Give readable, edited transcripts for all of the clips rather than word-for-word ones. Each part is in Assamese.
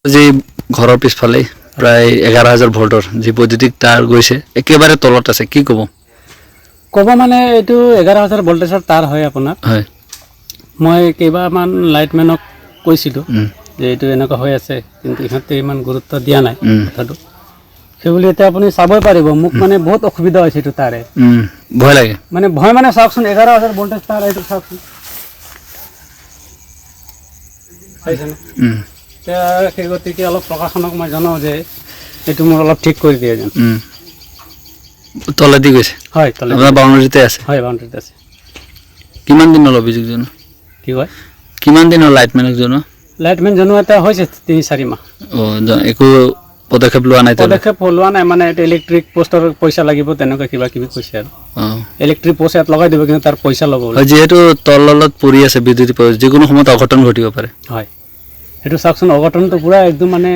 যে ঘৰৰ পিছফালে প্ৰায় 11,000 ভোল্টৰ যি বৈদ্যুতিক তাৰ গৈছে একেবাৰে তলত আছে কি ক'ব ক'ব মানে এইটো 11,000 ভোল্টেজৰ তাৰ হয় আপোনাৰ হয় মই কেইবামান লাইটমেনক কৈছিলোঁ যে এইটো এনেকুৱা হৈ আছে কিন্তু ইহঁতে ইমান গুৰুত্ব দিয়া নাই কথাটো সেইবুলি এতিয়া আপুনি চাবই পাৰিব মোক মানে বহুত অসুবিধা হৈছে এইটো তাৰে ভয় লাগে মানে ভয় মানে চাওকচোন 11,000 ভোল্টেজ তাৰ এইটো চাওকচোন এতিয়া সেই গতিকে অলপ প্ৰশাসনক মই জনাওঁ যে এইটো মোৰ অলপ ঠিক কৰি দিয়ে যেন তলেদি গৈছে হয় তলে আপোনাৰ বাউণ্ডাৰীতে আছে হয় বাউণ্ডাৰীত আছে কিমান দিন হ'ল অভিযোগ জনোৱা কি কয় কিমান দিন হ'ল লাইটমেনক জনোৱা লাইটমেন জনোৱা এটা হৈছে 3-4 মাহ একো পদক্ষেপ লোৱা নাই পদক্ষেপ লোৱা নাই মানে এইটো ইলেক্ট্ৰিক পোষ্টৰ পইচা লাগিব তেনেকুৱা কিবা কিবি কৈছে আৰু ইলেক্ট্ৰিক পোষ্ট ইয়াত লগাই দিব কিন্তু তাৰ পইচা ল'ব যিহেতু তলত পৰি আছে বিদ্যুৎ যিকোনো সময়ত অঘটন ঘটিব পাৰে হয় সেইটো চাওকচোন অঘটনটো পুৰা একদম মানে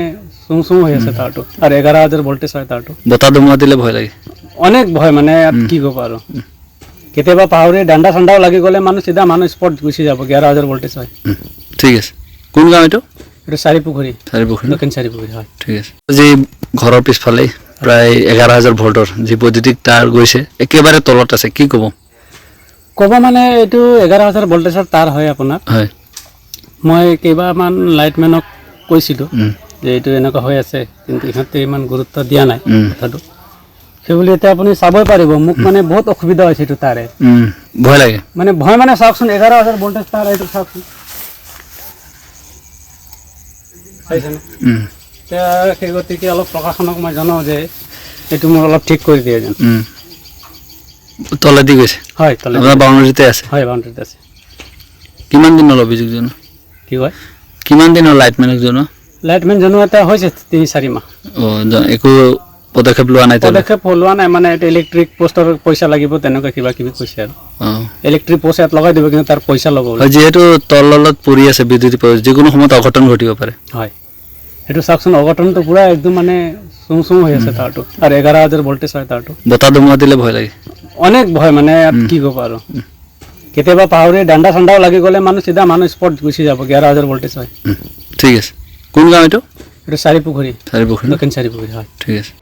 চুং হৈ আছে তাৰটো আৰু 11,000 ভোল্টেজ হয় তাৰটো বতাহ ধুমুহা দিলে ভয় লাগে অনেক ভয় মানে ইয়াত কি ক'ব আৰু কেতিয়াবা পাহৰি ডাণ্ডা চাণ্ডাও লাগি গ'লে মানুহ চিধা মানুহ স্পট গুচি যাব 11,000 ভোল্টেজ হয় ঠিক আছে কোন গাঁও এইটো চাৰিপুখুৰী দক্ষিণ চাৰিপুখুৰী হয় ঠিক আছে যি ঘৰৰ পিছফালে প্ৰায় 11,000 ভোল্টৰ যি বৈদ্যুতিক তাৰ গৈছে একেবাৰে তলত আছে কি ক'ব ক'ব মানে এইটো 11,000 ভোল্টেজৰ তাৰ হয় আপোনাৰ হয় মই কেইবামান লাইটমেনক কৈছিলোঁ যে এইটো এনেকুৱা হৈ আছে কিন্তু ইহঁতে ইমান গুৰুত্ব দিয়া নাই কথাটো সেইবুলি এতিয়া আপুনি চাবই পাৰিব মোক মানে বহুত অসুবিধা হৈছে এইটো তাৰে ভয় লাগে মানে ভয় মানে চাওকচোন 11,000 ভোল্টেজ তাৰ এইটো চাওকচোন এতিয়া সেই গতিকে অলপ প্ৰশাসনক মই জনাওঁ যে এইটো মোৰ অলপ ঠিক কৰি দিয়ে যেন তলেদি গৈছে হয় তলে আপোনাৰ বাউণ্ডাৰীতে আছে হয় বাউণ্ডাৰীত আছে কিমান দিন হ'ল অভিযোগ জনোৱা কি কয় কিমান দিন হ'ল লাইটমেনক জনোৱা লাইটমেন জনোৱা এটা হৈছে 3-4 মাহ একো পদক্ষেপ লোৱা নাই পদক্ষেপ লোৱা নাই মানে এইটো ইলেক্ট্ৰিক পোষ্টৰ পইচা লাগিব তেনেকুৱা কিবা কিবি কৈছে আৰু ইলেক্ট্ৰিক পোষ্ট ইয়াত লগাই দিব কিন্তু তাৰ পইচা ল'ব যিহেতু তলত পৰি আছে বিদ্যুৎ যিকোনো সময়ত অঘটন ঘটিব পাৰে হয় সেইটো চাওকচোন অঘটনটো পুৰা একদম মানে চুং হৈ আছে তাৰটো আৰু 11,000 ভোল্টেজ হয় তাৰটো বতাহ ধুমুহা দিলে ভয় লাগে অনেক ভয় মানে ইয়াত কি ক'ব আৰু কেতিয়াবা পাহৰি ডাণ্ডা চাণ্ডাও লাগি গ'লে মানুহ চিধা মানুহ স্পট গুচি যাব 11,000 ভোল্টেজ হয় ঠিক আছে কোন গাঁও এইটো চাৰিপুখুৰী দক্ষিণ চাৰিপুখুৰী হয় ঠিক আছে